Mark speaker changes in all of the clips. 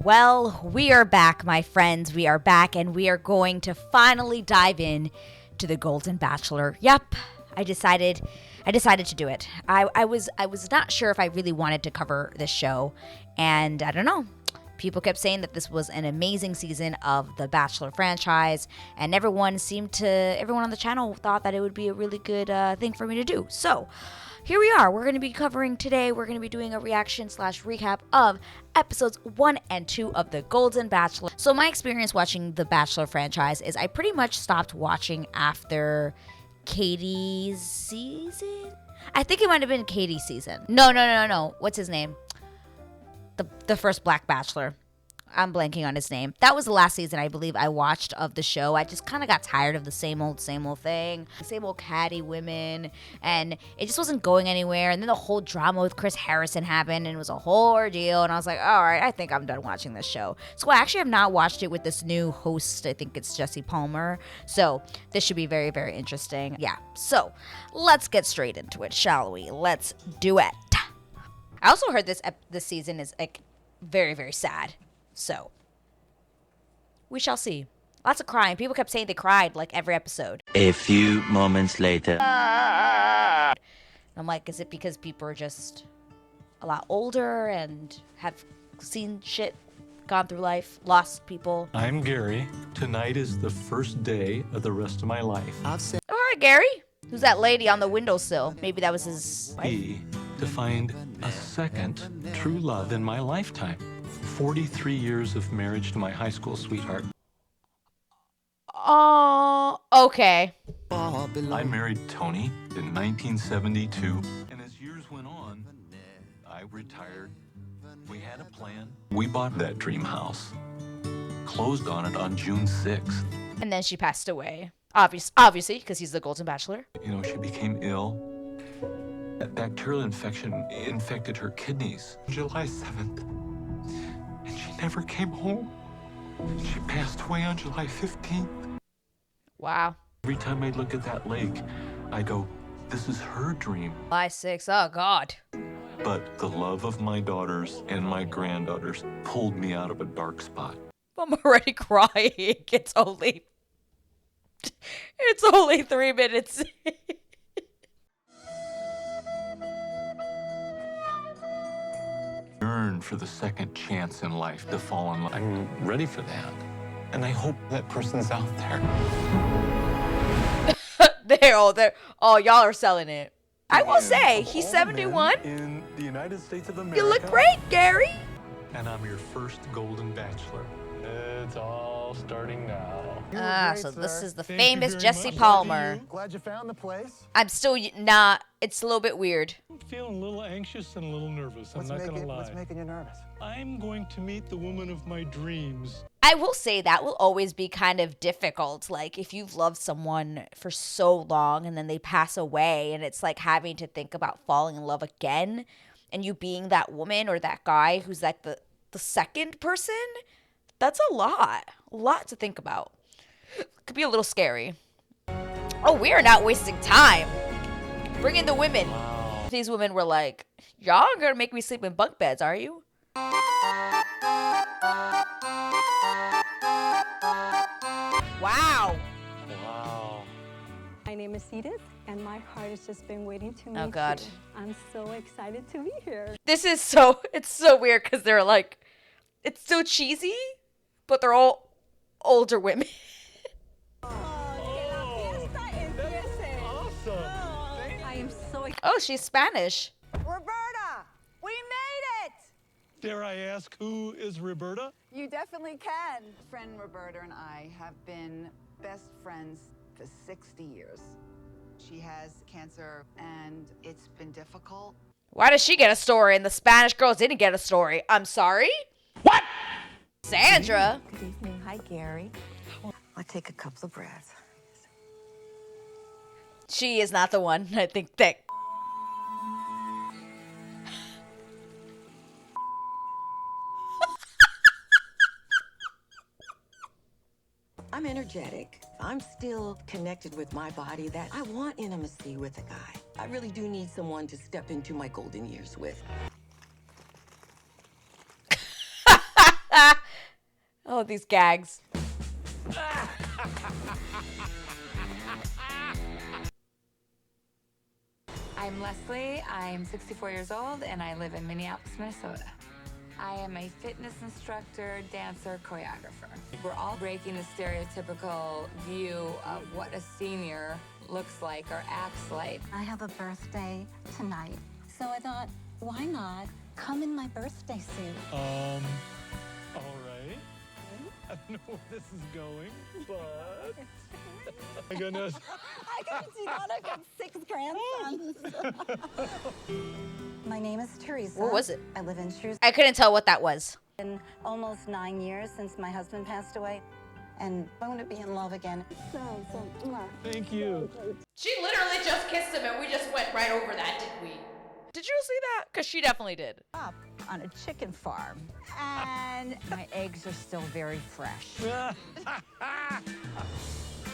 Speaker 1: Well, we are back, my friends. We are back, and we are going to finally dive in to the Golden Bachelor. Yep, I decided to do it. I was not sure if I really wanted to cover this show, and I don't know. People kept saying that this was an amazing season of the Bachelor franchise, and everyone on the channel thought that it would be a really good thing for me to do. So here we are. We're going to be covering today. We're going to be doing a reaction/recap of episodes 1 and 2 of the Golden Bachelor. So my experience watching the Bachelor franchise is I pretty much stopped watching after Katie's season. I think it might have been Katie's season. No. What's his name? The first Black Bachelor. I'm blanking on his name. That was the last season I believe I watched of the show. I just kind of got tired of the same old thing. The same old catty women. And it just wasn't going anywhere. And then the whole drama with Chris Harrison happened. And it was a whole ordeal. And I was like, all right, I think I'm done watching this show. So I actually have not watched it with this new host. I think it's Jesse Palmer. So this should be very, very interesting. Yeah. So let's get straight into it, shall we? Let's do it. I also heard this season is like very, very sad. So we shall see. Lots of crying. People kept saying they cried like every episode.
Speaker 2: A few moments later.
Speaker 1: I'm like, is it because people are just a lot older and have seen shit, gone through life, lost people?
Speaker 3: I'm Gary. Tonight is the first day of the rest of my life.
Speaker 1: All right, Gary. Who's that lady on the windowsill? Maybe that was his wife.
Speaker 3: To find a second true love in my lifetime. 43 years of marriage to my high school sweetheart.
Speaker 1: Oh, okay.
Speaker 3: I married Tony in 1972, and as years went on, I retired. We had a plan. We bought that dream house, closed on it on June 6th.
Speaker 1: And then she passed away. Obviously, because he's the Golden Bachelor.
Speaker 3: You know, she became ill. A bacterial infection infected her kidneys. July 7th. And she never came home. She passed away on July 15th.
Speaker 1: Wow.
Speaker 3: Every time I look at that lake, I go, this is her dream.
Speaker 1: July 6th, oh God.
Speaker 3: But the love of my daughters and my granddaughters pulled me out of a dark spot.
Speaker 1: I'm already crying. It's only 3 minutes.
Speaker 3: Yearn for the second chance in life to fall in love. I'm ready for that. And I hope that person's out there.
Speaker 1: Oh, y'all are selling it. I will say, he's 71.
Speaker 3: In the United States of America.
Speaker 1: You look great, Gary.
Speaker 3: And I'm your first Golden Bachelor. It's all starting now.
Speaker 1: So this is the famous Jesse Palmer.
Speaker 4: Glad you found the place.
Speaker 1: I'm still not. It's a little bit weird.
Speaker 3: I'm feeling a little anxious and a little nervous. I'm not gonna lie.
Speaker 4: What's making you nervous?
Speaker 3: I'm going to meet the woman of my dreams.
Speaker 1: I will say that will always be kind of difficult. Like if you've loved someone for so long and then they pass away and it's like having to think about falling in love again and you being that woman or that guy who's like the second person, that's a lot to think about. Could be a little scary. Oh, we are not wasting time. Bring in the women.
Speaker 3: Wow.
Speaker 1: These women were like, y'all are gonna make me sleep in bunk beds, are you? Wow.
Speaker 3: Wow.
Speaker 5: My name is Edith, and my heart has just been waiting to meet
Speaker 1: Oh God.
Speaker 5: you. I'm so excited to be here.
Speaker 1: It's so weird because they're like, it's so cheesy, but they're all older women.
Speaker 5: I am so excited.
Speaker 1: Oh, she's Spanish.
Speaker 6: Roberta, we made it!
Speaker 3: Dare I ask, who is Roberta?
Speaker 6: You definitely can. Friend Roberta and I have been best friends for 60 years. She has cancer and it's been difficult.
Speaker 1: Why does she get a story and the Spanish girls didn't get a story? I'm sorry? What? Sandra?
Speaker 7: Good evening. Hi, Gary. I'll take a couple of breaths.
Speaker 1: She is not the one. I think that.
Speaker 7: I'm energetic. I'm still connected with my body that I want intimacy with a guy. I really do need someone to step into my golden years with.
Speaker 1: All these gags.
Speaker 4: I'm Leslie. I'm 64 years old and I live in Minneapolis, Minnesota. I am a fitness instructor, dancer, choreographer. We're all breaking the stereotypical view of what a senior looks like or acts like.
Speaker 8: I have a birthday tonight, so I thought, why not come in my birthday suit?
Speaker 9: All right. I don't know where this is going, but my goodness.
Speaker 8: I can see that. I've got 6 grandsons. My name is Teresa.
Speaker 1: What was it?
Speaker 8: I live in Shrewsbury.
Speaker 1: I couldn't tell what that was.
Speaker 8: Been almost 9 years since my husband passed away, and I want to be in love again.
Speaker 9: Thank you.
Speaker 1: She literally just kissed him and we just went right over that, didn't we? Did you see that? Because she definitely did.
Speaker 10: Up on a chicken farm, and my eggs are still very fresh.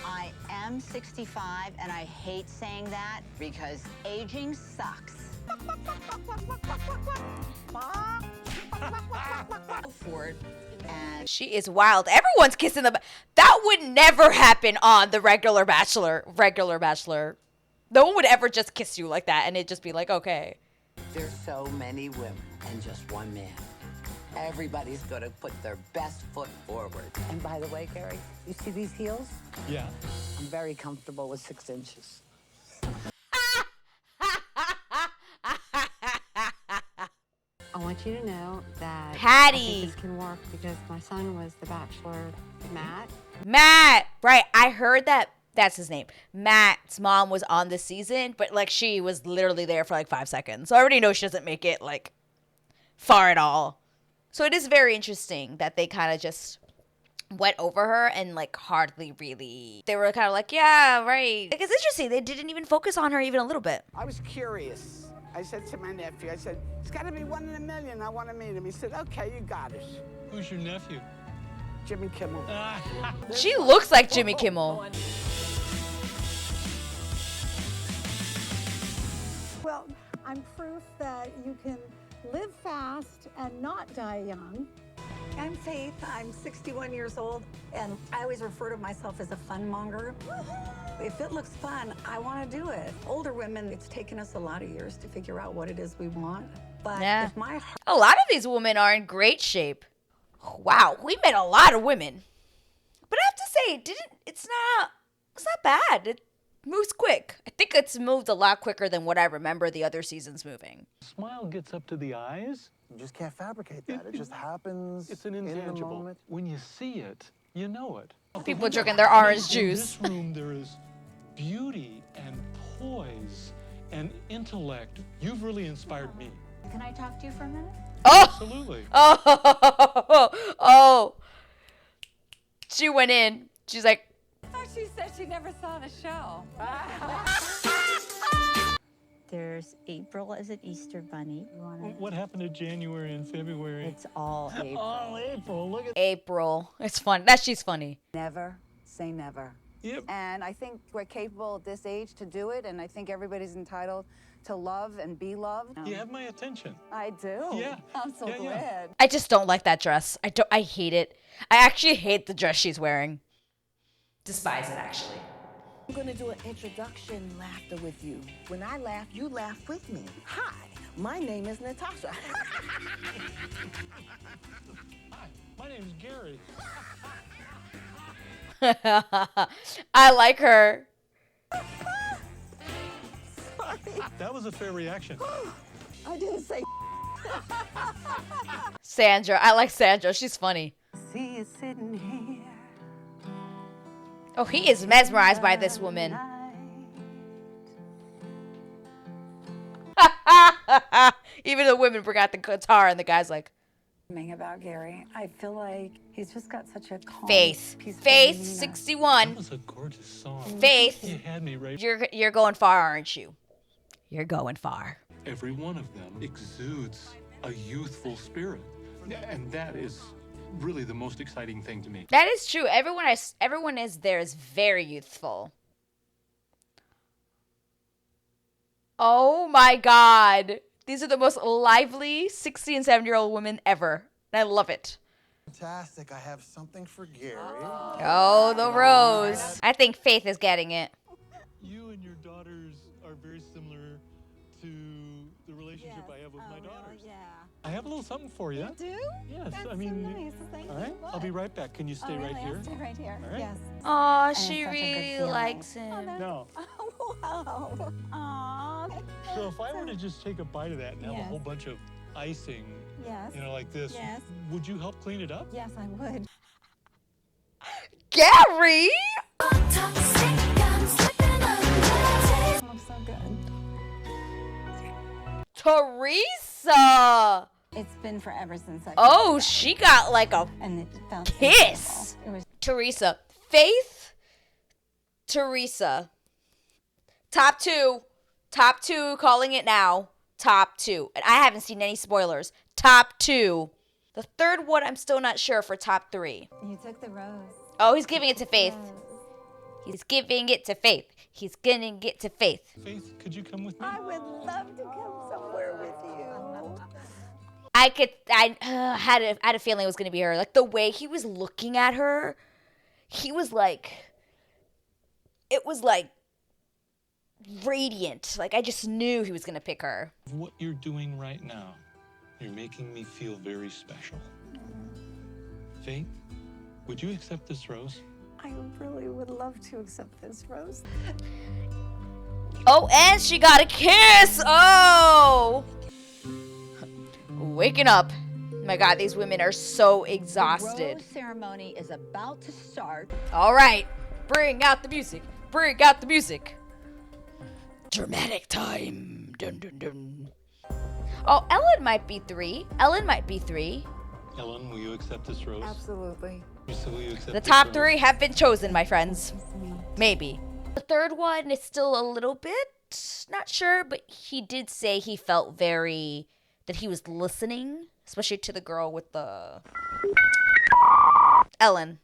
Speaker 10: I am 65, and I hate saying that because aging sucks. Forward, and
Speaker 1: She is wild. Everyone's kissing the... That would never happen on the regular Bachelor. No one would ever just kiss you like that and it'd just be like, okay.
Speaker 11: There's so many women and just one man. Everybody's gonna put their best foot forward. And by the way, Gary, you see these heels?
Speaker 9: Yeah.
Speaker 11: I'm very comfortable with 6 inches.
Speaker 5: I want you to know that
Speaker 1: Patty.
Speaker 5: I think this can work because my son was the Bachelor,
Speaker 1: Matt. Right. I heard that. That's his name. Matt's mom was on this season, but like she was literally there for like 5 seconds. So I already know she doesn't make it like far at all. So it is very interesting that they kind of just went over her and like hardly really. They were kind of like, yeah, right. Like, it's interesting. They didn't even focus on her even a little bit.
Speaker 12: I was curious. I said to my nephew, I said, it's got to be 1 in a million. I want to meet him. He said, okay, you got it.
Speaker 9: Who's your nephew?
Speaker 12: Jimmy Kimmel.
Speaker 1: She looks like Jimmy Kimmel.
Speaker 13: Well, I'm proof that you can live fast and not die young.
Speaker 7: I'm Faith. I'm 61 years old, and I always refer to myself as a fun monger. If it looks fun, I want to do it. Older women, it's taken us a lot of years to figure out what it is we want. But
Speaker 1: Yeah.
Speaker 7: if my heart...
Speaker 1: A lot of these women are in great shape. Wow, we met a lot of women. But I have to say, it's not bad. It moves quick. I think it's moved a lot quicker than what I remember the other seasons moving.
Speaker 9: Smile gets up to the eyes.
Speaker 14: You just can't fabricate that. It just happens.
Speaker 9: It's an
Speaker 14: in the
Speaker 9: intangible.
Speaker 14: moment.
Speaker 9: When you see it, you know it.
Speaker 1: People drinking their orange juice.
Speaker 9: In this room, there is beauty and poise and intellect. You've really inspired me.
Speaker 8: Can I talk to you for a minute?
Speaker 1: Oh!
Speaker 9: Absolutely.
Speaker 1: Oh! She went in. She's like,
Speaker 4: I thought she said she never saw the show.
Speaker 10: There's April as an Easter bunny.
Speaker 9: What happened to January and February?
Speaker 10: It's all April.
Speaker 9: Oh, April. Look at
Speaker 1: April. It's fun. She's funny.
Speaker 6: Never say never.
Speaker 9: Yep.
Speaker 6: And I think we're capable at this age to do it, and I think everybody's entitled to love and be loved.
Speaker 9: You have my attention.
Speaker 6: I do.
Speaker 9: Yeah.
Speaker 6: I'm so
Speaker 9: Yeah, yeah.
Speaker 6: glad.
Speaker 1: I just don't like that dress. I hate it. I actually hate the dress she's wearing. Despise it, actually.
Speaker 11: I'm gonna do an introduction laughter with you. When I laugh, you laugh with me. Hi, my name is Natasha.
Speaker 9: Hi, my name's Gary.
Speaker 1: I like her.
Speaker 11: Sorry,
Speaker 9: That was a fair reaction.
Speaker 11: I didn't say.
Speaker 1: Sandra. I like Sandra. She's funny.
Speaker 11: See you sitting here.
Speaker 1: Oh, he is mesmerized by this woman. Even the women forgot the guitar, and the guy's like,
Speaker 5: About Gary, I feel like he's just got such a calm,
Speaker 1: Faith.
Speaker 5: peaceful
Speaker 1: Faith,
Speaker 5: demeanor.
Speaker 1: 61.
Speaker 9: That was a gorgeous song.
Speaker 1: Faith,
Speaker 9: You had me right.
Speaker 1: you're going far, aren't you? You're going far.
Speaker 3: Every one of them exudes a youthful spirit. And that is really the most exciting thing to me.
Speaker 1: That is true. Everyone is there is very youthful. Oh my God. These are the most lively 60 and 70-year-old women ever. And I love it.
Speaker 14: Fantastic. I have something for Gary.
Speaker 1: Oh, the rose. I think Faith is getting it.
Speaker 9: You and your daughters are very similar to the relationship I have with my daughters.
Speaker 5: Yeah.
Speaker 9: I have a little something for you.
Speaker 5: You do?
Speaker 9: Yes,
Speaker 5: That's
Speaker 9: I mean,
Speaker 5: so nice. Thank
Speaker 9: all right,
Speaker 5: you.
Speaker 9: I'll be right back. Can you stay right here?
Speaker 5: I'll stay right here.
Speaker 9: All right.
Speaker 5: Yes.
Speaker 1: Oh,
Speaker 5: And
Speaker 1: she
Speaker 5: it's such a good
Speaker 1: really
Speaker 5: feeling.
Speaker 1: likes him.
Speaker 9: No.
Speaker 5: Oh, wow. Aw.
Speaker 9: So if I were to just take a bite of that and have a
Speaker 5: Yes.
Speaker 9: whole bunch of icing,
Speaker 5: Yes.
Speaker 9: you know, like this,
Speaker 5: Yes.
Speaker 9: would you help clean it up?
Speaker 5: Yes, I would.
Speaker 1: Gary?
Speaker 5: Smells so good.
Speaker 1: Teresa!
Speaker 5: It's been forever since I.
Speaker 1: Oh, she got like a
Speaker 5: and it felt
Speaker 1: kiss.
Speaker 5: incredible. It was.
Speaker 1: Teresa. Faith? Teresa. Top two. Top two, calling it now. Top two. And I haven't seen any spoilers. Top two. The third one, I'm still not sure for top three.
Speaker 5: You took the rose.
Speaker 1: Oh, he's giving it to Faith. He's giving it to Faith. He's gonna get to Faith.
Speaker 9: Faith, could you come with me?
Speaker 5: I would love to come somewhere with you.
Speaker 1: I had a feeling it was gonna be her. Like the way he was looking at her, he was like, it was like radiant. Like I just knew he was gonna pick her.
Speaker 9: What you're doing right now, you're making me feel very special. Faith, would you accept this rose?
Speaker 5: I really would love to accept this rose.
Speaker 1: Oh, and she got a kiss. Oh, waking up. My God, these women are so exhausted.
Speaker 10: The rose ceremony is about to start.
Speaker 1: All right, bring out the music. Bring out the music. Dramatic time. Dun, dun, dun. Oh, Ellen might be three. Ellen might be three.
Speaker 9: Ellen, will you accept this rose?
Speaker 5: Absolutely.
Speaker 9: So will you accept
Speaker 1: The
Speaker 9: this
Speaker 1: top
Speaker 9: rose?
Speaker 1: three have been chosen, my friends. Maybe. The third one is still a little bit not sure, but he did say he felt that he was listening, especially to the girl with the Ellen.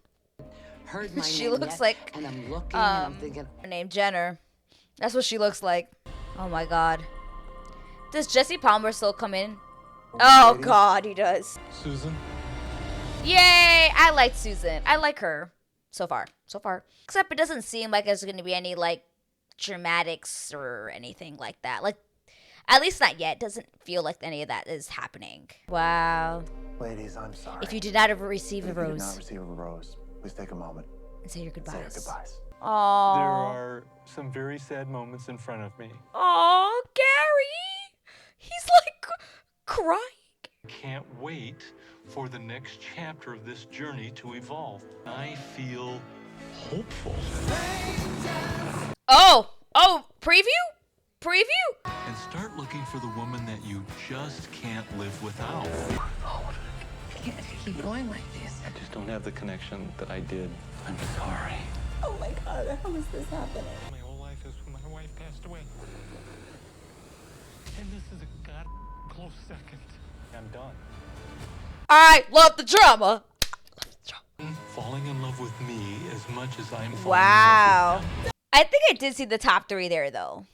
Speaker 11: Heard my
Speaker 1: She
Speaker 11: name
Speaker 1: looks
Speaker 11: yet?
Speaker 1: like
Speaker 11: And I'm looking and I'm thinking,
Speaker 1: her name Jenner. That's what she looks like. Oh my God. Does Jesse Palmer still come in? Oh God, he does.
Speaker 9: Susan?
Speaker 1: Yay! I like Susan. I like her so far. So far. Except it doesn't seem like there's going to be any like dramatics or anything like that. Like, at least not yet. Doesn't feel like any of that is happening. Wow.
Speaker 14: Ladies, I'm sorry.
Speaker 1: If you did not receive a
Speaker 14: If you did
Speaker 1: rose.
Speaker 14: not receive a rose, please take a moment.
Speaker 1: And say your goodbyes.
Speaker 14: Say your goodbyes.
Speaker 1: Aww.
Speaker 9: There are some very sad moments in front of me.
Speaker 1: Aw, Gary. He's like crying.
Speaker 3: Can't wait for the next chapter of this journey to evolve. I feel hopeful.
Speaker 1: Oh, preview?
Speaker 3: And start looking for the woman that you just can't live without.
Speaker 11: can't keep going like this.
Speaker 3: I just don't have the connection that I did. I'm sorry.
Speaker 5: Oh my God, how is this happening?
Speaker 9: My whole life is when my wife passed away. And this is a god close second. I'm done.
Speaker 1: I love the drama.
Speaker 3: Falling in love with me as much as I'm falling
Speaker 1: Wow.
Speaker 3: in love with them.
Speaker 1: I think I did see the top three there though.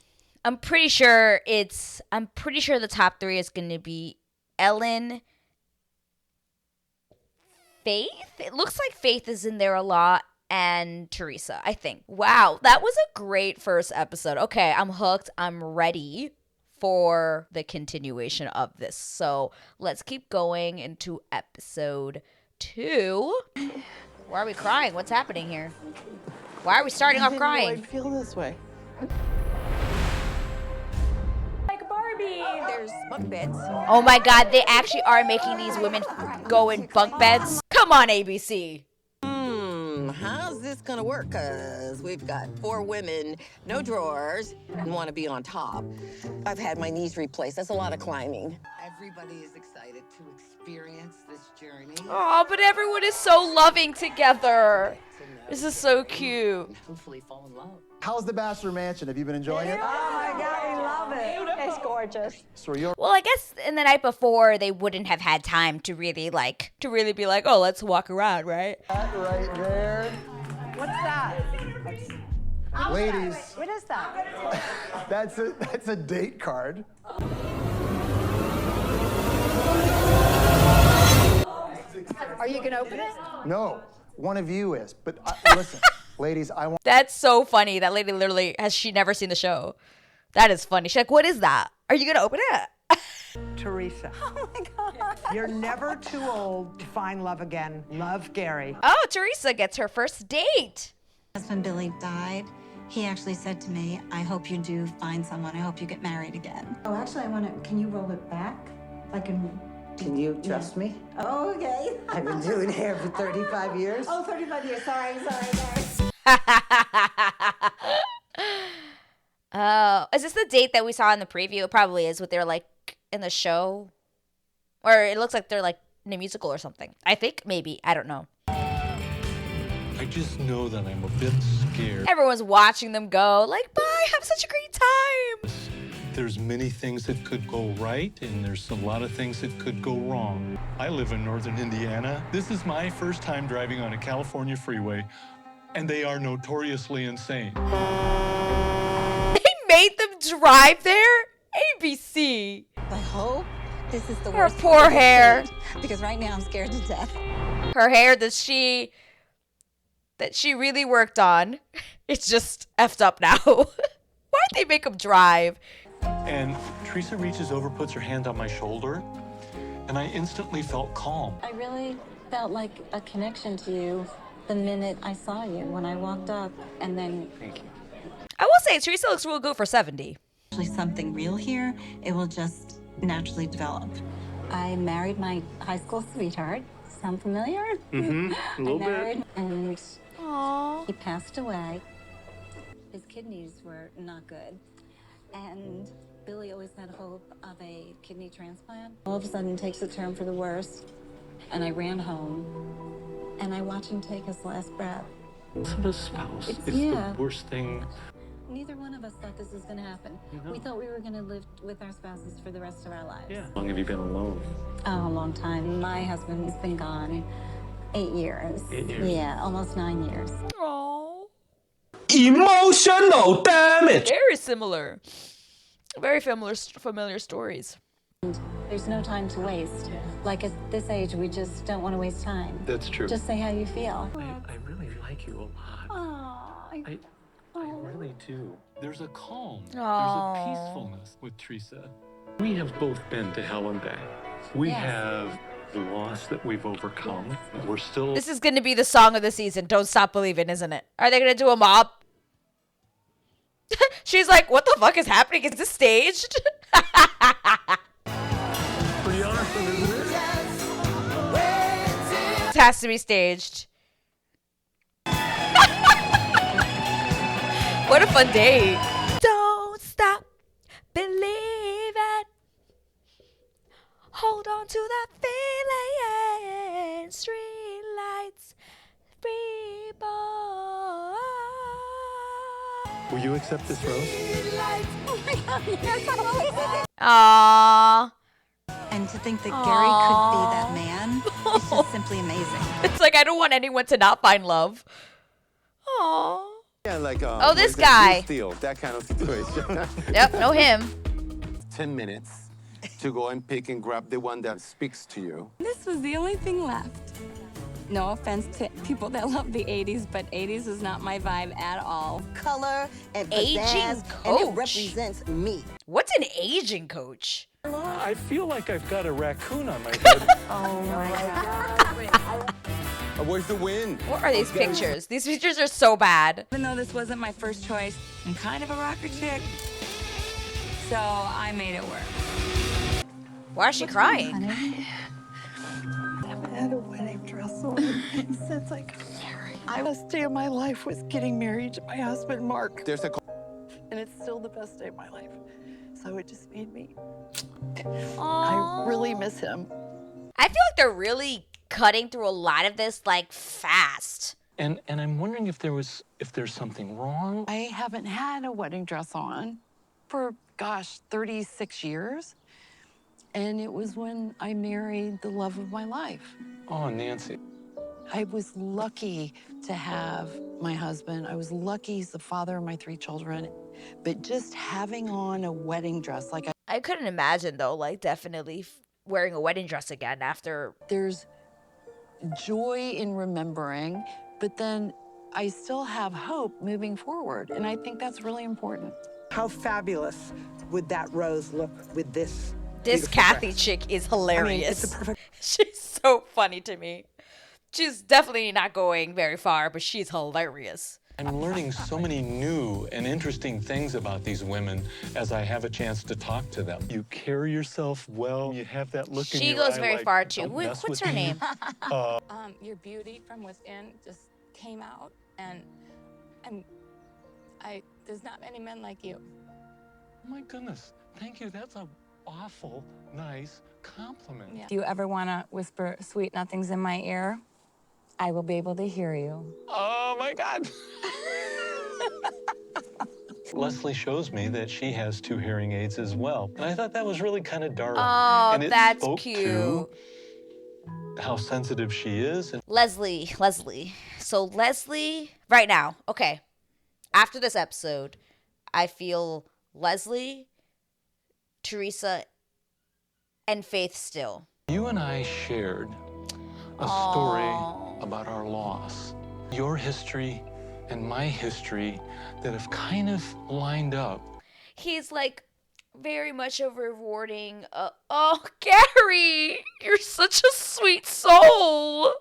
Speaker 1: I'm pretty sure the top three is going to be Ellen, Faith. It looks like Faith is in there a lot, and Teresa, I think. Wow, that was a great first episode. Okay, I'm hooked. I'm ready for the continuation of this. So let's keep going into episode 2. Why are we crying? What's happening here? Why are we starting off crying?
Speaker 11: I feel this way.
Speaker 5: Like Barbie. There's bunk beds.
Speaker 1: Oh my God, they actually are making these women go in bunk beds. Come on, ABC.
Speaker 11: How's this gonna work? Cause we've got 4 women, no drawers, and want to be on top. I've had my knees replaced. That's a lot of climbing.
Speaker 6: Everybody is excited to experience this journey.
Speaker 1: Oh, but everyone is so loving together. This is so cute.
Speaker 11: Hopefully fall in love.
Speaker 14: How's the Bachelor Mansion? Have you been enjoying it?
Speaker 5: Oh my God, we love it. It's gorgeous.
Speaker 14: So you're
Speaker 1: Well, I guess in the night before they wouldn't have had time to really be like, oh, let's walk around, right?
Speaker 14: right there.
Speaker 5: What's that?
Speaker 14: Ladies,
Speaker 5: What is that?
Speaker 14: that's a date card.
Speaker 7: Are you going to open it?
Speaker 14: No, one of you is. But listen, ladies, I want.
Speaker 1: That's so funny. That lady literally she never seen the show. That is funny. She's like, what is that? Are you gonna open it?
Speaker 15: Teresa.
Speaker 7: Oh my God.
Speaker 15: You're never too old to find love again. Love, Gary.
Speaker 1: Oh, Teresa gets her first date.
Speaker 8: Husband Billy died. He actually said to me, I hope you do find someone. I hope you get married again. Oh, actually, I want to, can you roll it back?
Speaker 15: Can you trust me?
Speaker 8: Oh, okay.
Speaker 15: I've been doing hair for 35 years.
Speaker 8: Oh, 35 years. Sorry.
Speaker 1: Oh, is this the date that we saw in the preview? It probably is. What they're like in the show, or it looks like they're like in a musical or something. I think maybe. I don't know.
Speaker 3: I just know that I'm a bit scared.
Speaker 1: Everyone's watching them go. Like, bye. Have such a great time.
Speaker 3: There's many things that could go right, and there's a lot of things that could go wrong. I live in northern Indiana. This is my first time driving on a California freeway, and they are notoriously insane.
Speaker 1: They made them drive there? ABC.
Speaker 8: I hope this is the
Speaker 1: Her
Speaker 8: worst.
Speaker 1: poor hair.
Speaker 8: Because right now I'm scared to death.
Speaker 1: Her hair that she really worked on. It's just effed up now. Why'd they make them drive?
Speaker 3: And Teresa reaches over, puts her hand on my shoulder, and I instantly felt calm.
Speaker 8: I really felt like a connection to you the minute I saw you when I walked up, and then
Speaker 3: Thank you.
Speaker 1: I will say, Teresa looks real good for 70.
Speaker 8: actually something real here. It will just naturally develop. I married my high school sweetheart. Sound familiar?
Speaker 3: Mm-hmm. A little
Speaker 8: bit.
Speaker 3: bit.
Speaker 8: And
Speaker 1: Aww.
Speaker 8: he passed away. His kidneys were not good. And Billy always had hope of a kidney transplant. All of a sudden takes a turn for the worse. And I ran home and I watched him take his last breath.
Speaker 3: The spouse
Speaker 8: It's
Speaker 3: is
Speaker 8: yeah.
Speaker 3: the worst thing.
Speaker 8: Neither one of us thought this was going to happen.
Speaker 3: No.
Speaker 8: We thought we were going to live with our spouses for the rest of our lives.
Speaker 3: Yeah. How long have you been alone?
Speaker 8: Oh, a long time. My husband's been gone 8 years.
Speaker 3: 8 years.
Speaker 8: Yeah, almost 9 years.
Speaker 1: Aww.
Speaker 16: Emotional damage.
Speaker 1: Very similar. Very familiar stories.
Speaker 8: There's no time to waste. Like at this age, we just don't want to waste time.
Speaker 3: That's true.
Speaker 8: Just say how you feel.
Speaker 3: I really like you a lot.
Speaker 8: Aww.
Speaker 3: I really do. There's a calm.
Speaker 1: Aww.
Speaker 3: There's a peacefulness with Teresa. We have both been to hell and back. We
Speaker 8: Yes.
Speaker 3: have the loss that we've overcome. We're still...
Speaker 1: This is going to be the song of the season. Don't Stop Believing, isn't it? Are they going to do a mob? She's like, what the fuck is happening? Is this staged?
Speaker 3: Pretty awesome, isn't it?
Speaker 1: This has to be staged. What a fun day. Don't stop believing. Hold on to that feeling. Street lights, reborn.
Speaker 3: Will you accept this rose?
Speaker 8: Oh my God, yes,
Speaker 1: Aww.
Speaker 8: And to think that Gary could be that man is just simply amazing.
Speaker 1: It's like I don't want anyone to not find love. Aww.
Speaker 16: Yeah, like
Speaker 1: Oh, this guy.
Speaker 16: Steal, that kind of situation.
Speaker 1: Yep, know him.
Speaker 16: 10 minutes to go and pick and grab the one that speaks to you.
Speaker 4: This was the only thing left. No offense to people that love the 80s, but 80s is not my vibe at all.
Speaker 11: Color and
Speaker 1: Aging
Speaker 11: pizzazz,
Speaker 1: coach.
Speaker 11: and it represents me.
Speaker 1: What's an aging coach?
Speaker 3: I feel like I've got a raccoon on my head.
Speaker 8: Oh my God.
Speaker 16: Where's the wind?
Speaker 1: What are these pictures? These pictures are so bad.
Speaker 4: Even though this wasn't my first choice, I'm kind of a rocker chick, so I made it work.
Speaker 1: Why is she crying?
Speaker 7: I haven't had a wedding dress on since I got married. The best day of my life was getting married to my husband, Mark.
Speaker 16: There's a...
Speaker 7: And it's still the best day of my life. So it just made me...
Speaker 1: Aww.
Speaker 7: I really miss him.
Speaker 1: I feel like they're really cutting through a lot of this like fast.
Speaker 3: And I'm wondering if there's something wrong.
Speaker 17: I haven't had a wedding dress on for, gosh, 36 years. And it was when I married the love of my life.
Speaker 3: Oh, Nancy.
Speaker 17: I was lucky to have my husband. I was lucky he's the father of my 3 children. But just having on a wedding dress, like
Speaker 1: I couldn't imagine though, like definitely wearing a wedding dress again after.
Speaker 17: There's joy in remembering, but then I still have hope moving forward. And I think that's really important.
Speaker 15: How fabulous would that rose look with this?
Speaker 1: This
Speaker 15: beautiful
Speaker 1: Kathy
Speaker 15: dress?
Speaker 1: chick is
Speaker 15: I mean,
Speaker 1: hilarious.
Speaker 15: it's a perfect.
Speaker 1: She's so funny to me. She's definitely not going very far, but she's hilarious.
Speaker 9: I'm learning so many new and interesting things about these women as I have a chance to talk to them. You carry yourself well. You have that look in
Speaker 1: She
Speaker 9: your
Speaker 1: goes
Speaker 9: eye
Speaker 1: very
Speaker 9: like,
Speaker 1: far too.
Speaker 9: "Don't mess
Speaker 1: What's
Speaker 9: with
Speaker 1: her
Speaker 9: me."
Speaker 1: name?
Speaker 4: Your beauty from within just came out, and there's not many men like you.
Speaker 9: Oh my goodness. Thank you. That's an awful nice compliment.
Speaker 4: If you ever want to whisper sweet nothings in my ear, I will be able to hear you.
Speaker 9: Oh my God. Leslie shows me that she has 2 hearing aids as well. And I thought that was really kind of darling.
Speaker 1: Oh,
Speaker 9: and it
Speaker 1: that's
Speaker 9: spoke
Speaker 1: cute.
Speaker 9: to how sensitive she is. And
Speaker 1: Leslie. So Leslie, right now, okay. After this episode, I feel Leslie, Teresa, and Faith still.
Speaker 9: you and I shared a story about our loss. Your history and my history that have kind of lined up.
Speaker 1: He's like very much a rewarding. Oh, Gary, you're such a sweet soul.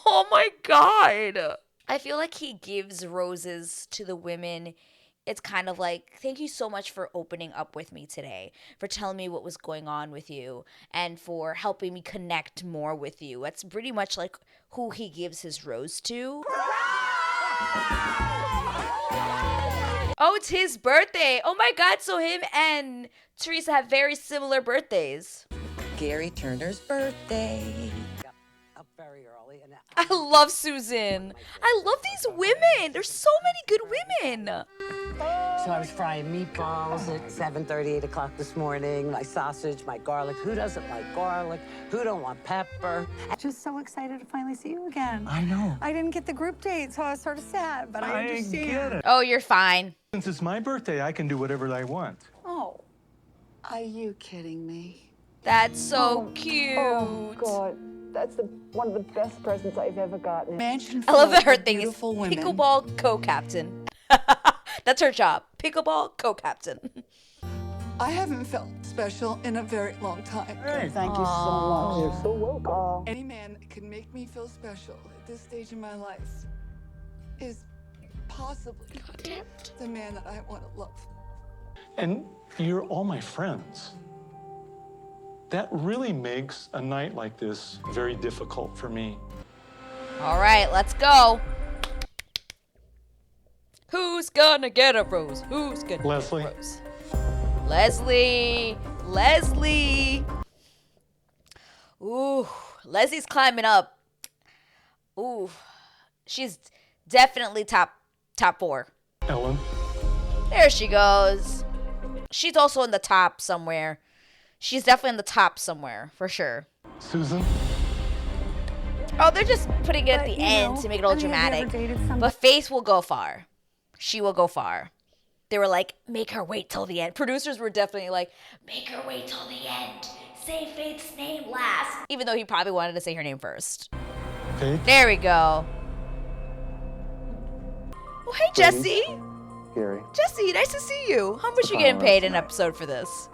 Speaker 1: Oh my God. I feel like he gives roses to the women. It's kind of like, thank you so much for opening up with me today, for telling me what was going on with you, and for helping me connect more with you. That's pretty much like who he gives his rose to. Oh, it's his birthday. Oh my God, so him and Teresa have very similar birthdays.
Speaker 11: Gary Turner's birthday.
Speaker 15: Up very early. And
Speaker 1: I love Susan. I love these women. There's so many good women.
Speaker 15: So I was frying meatballs at 7:30, 8 o'clock this morning. My sausage, my garlic. Who doesn't like garlic? Who don't want pepper? Just so excited to finally see you again.
Speaker 9: I know.
Speaker 13: I didn't get the group date, so I was sort of sad, but I understand.
Speaker 9: get it.
Speaker 1: Oh, you're fine.
Speaker 9: Since it's my birthday, I can do whatever I want.
Speaker 6: Oh, are you kidding me?
Speaker 1: That's so cute.
Speaker 6: Oh, God. That's one of the best presents I've ever gotten. Imagine
Speaker 1: I love that her
Speaker 6: full of
Speaker 1: thing is
Speaker 6: beautiful women.
Speaker 1: pickleball co-captain. That's her job. Pickleball co-captain.
Speaker 6: I haven't felt special in a very long time.
Speaker 15: Hey, thank you so much. You're so welcome.
Speaker 6: Any man can make me feel special at this stage in my life is possibly the man that I want to love.
Speaker 9: And you're all my friends. That really makes a night like this very difficult for me.
Speaker 1: All right, let's go. Who's gonna get a rose? Who's gonna
Speaker 9: Leslie.
Speaker 1: get a rose? Leslie. Ooh, Leslie's climbing up. Ooh, she's definitely top 4.
Speaker 9: Ellen.
Speaker 1: There she goes. She's also in the top somewhere. She's definitely in the top somewhere, for sure.
Speaker 9: Susan.
Speaker 1: Oh, they're just putting it at the
Speaker 13: you
Speaker 1: end
Speaker 13: know,
Speaker 1: to make it all
Speaker 13: I mean, have you ever
Speaker 1: dramatic.
Speaker 13: dated somebody-
Speaker 1: But Faith will go far. She will go far. They were like, make her wait till the end. Producers were definitely like, make her wait till the end. Say Faith's name last. Even though he probably wanted to say her name first.
Speaker 9: Faith.
Speaker 1: There we go. Oh, hey, Jesse.
Speaker 14: Gary.
Speaker 1: Jesse, nice to see you. How much you getting paid an episode for this?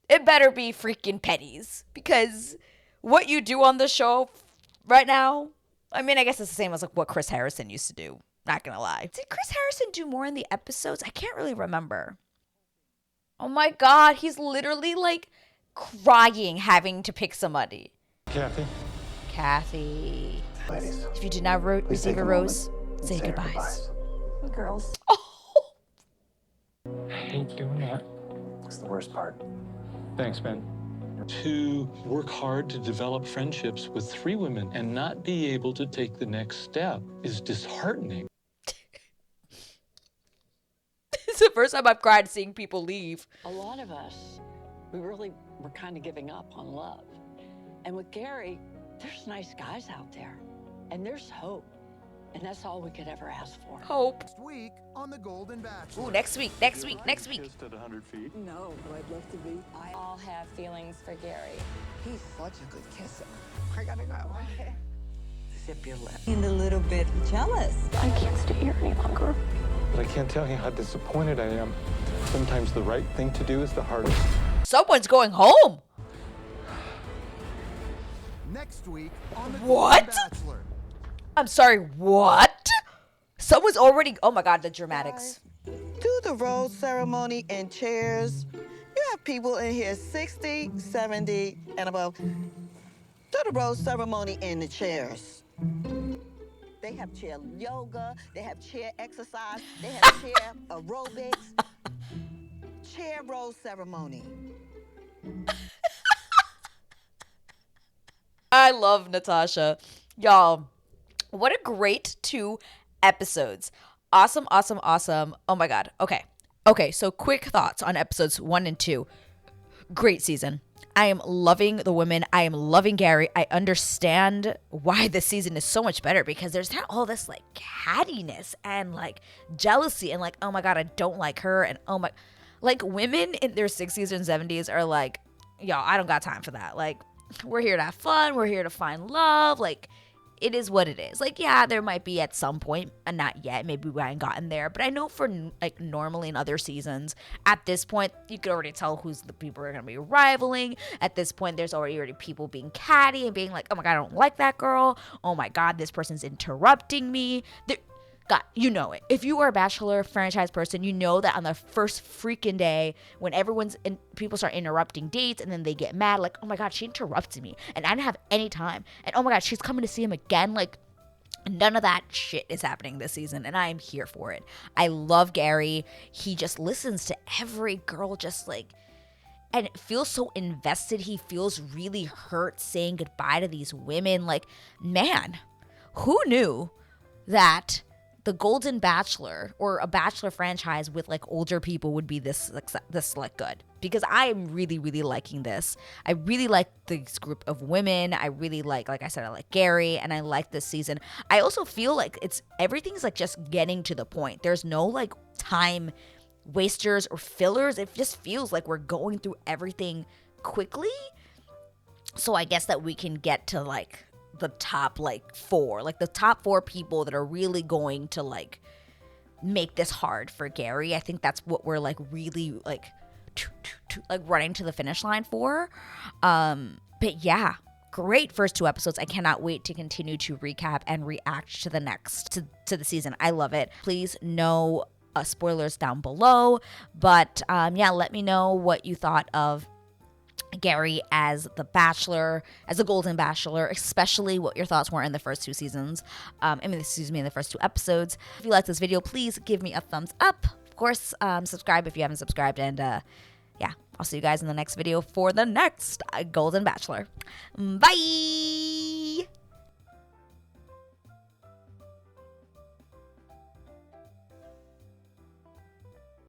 Speaker 1: It better be freaking pennies, because what you do on the show right now, I mean, I guess it's the same as like what Chris Harrison used to do. Not gonna lie. Did Chris Harrison do more in the episodes? I can't really remember. Oh my God, he's literally like crying having to pick somebody. Kathy.
Speaker 14: Ladies.
Speaker 1: If you did not receive a rose, say goodbyes.
Speaker 15: Hey, girls.
Speaker 9: I hate doing that.
Speaker 14: It's the worst part.
Speaker 9: Thanks, man. To work hard to develop friendships with 3 women and not be able to take the next step is disheartening.
Speaker 1: It's the first time I've cried seeing people leave.
Speaker 17: A lot of us, we really were kind of giving up on love. And with Gary, there's nice guys out there, and there's hope.
Speaker 15: And that's all we could ever ask for.
Speaker 1: Hope.
Speaker 14: Next week on the Golden Bachelor.
Speaker 1: Ooh, next week.
Speaker 9: Kissed at 100 feet.
Speaker 6: No, but I'd love to be.
Speaker 4: I all have feelings for Gary.
Speaker 6: He's such a good kisser. I gotta go.
Speaker 15: Zip your lip.
Speaker 7: And a little bit jealous.
Speaker 15: I can't stay here any longer.
Speaker 9: But I can't tell you how disappointed I am. Sometimes the right thing to do is the hardest.
Speaker 1: Someone's going home.
Speaker 14: Next week on the
Speaker 1: What?
Speaker 14: Golden Bachelor.
Speaker 1: I'm sorry, what? Someone's already... Oh my God, the dramatics.
Speaker 18: Do the rose ceremony in chairs. You have people in here 60, 70, and above. Do the rose ceremony in the chairs.
Speaker 10: They have chair yoga, they have chair exercise, they have chair aerobics, chair rose ceremony.
Speaker 1: I love Natasha. Y'all, what a great 2 episodes. Awesome, awesome, awesome. Oh my God. Okay, so quick thoughts on episodes 1 and 2. Great season. I am loving the women. I am loving Gary. I understand why this season is so much better because there's not all this like cattiness and like jealousy and like, oh my God, I don't like her. And oh my, like women in their 60s and 70s are like, y'all, I don't got time for that. Like, we're here to have fun. We're here to find love. Like, it is what it is. Like, yeah, there might be at some point, and not yet. Maybe we haven't gotten there. But I know for, like, normally in other seasons, at this point, you could already tell who's the people are going to be rivaling. At this point, there's already people being catty and being like, oh, my God, I don't like that girl. Oh, my God, this person's interrupting me. God, you know it. If you are a Bachelor franchise person, you know that on the first freaking day when people start interrupting dates and then they get mad, like, oh my God, she interrupted me and I didn't have any time. And oh my God, she's coming to see him again. Like, none of that shit is happening this season and I am here for it. I love Gary. He just listens to every girl just like, and it feels so invested. He feels really hurt saying goodbye to these women. Like, man, who knew that the Golden Bachelor or a Bachelor franchise with like older people would be this like good? Because I am really, really liking this. I really like this group of women. I really like I said, I like Gary and I like this season. I also feel like everything's like just getting to the point. There's no like time wasters or fillers. It just feels like we're going through everything quickly. So I guess that we can get to like the top like 4, like the top 4 people that are really going to like make this hard for Gary. I think that's what we're like really like running to the finish line for. But yeah, great first 2 episodes. I cannot wait to continue to recap and react to the next to the season. I love it. Please no spoilers down below, but yeah, let me know what you thought of Gary as the Bachelor, as the Golden Bachelor, especially what your thoughts were in the first 2 seasons. In the first 2 episodes. If you like this video, please give me a thumbs up. Of course, subscribe if you haven't subscribed. And yeah, I'll see you guys in the next video for the next Golden Bachelor. Bye!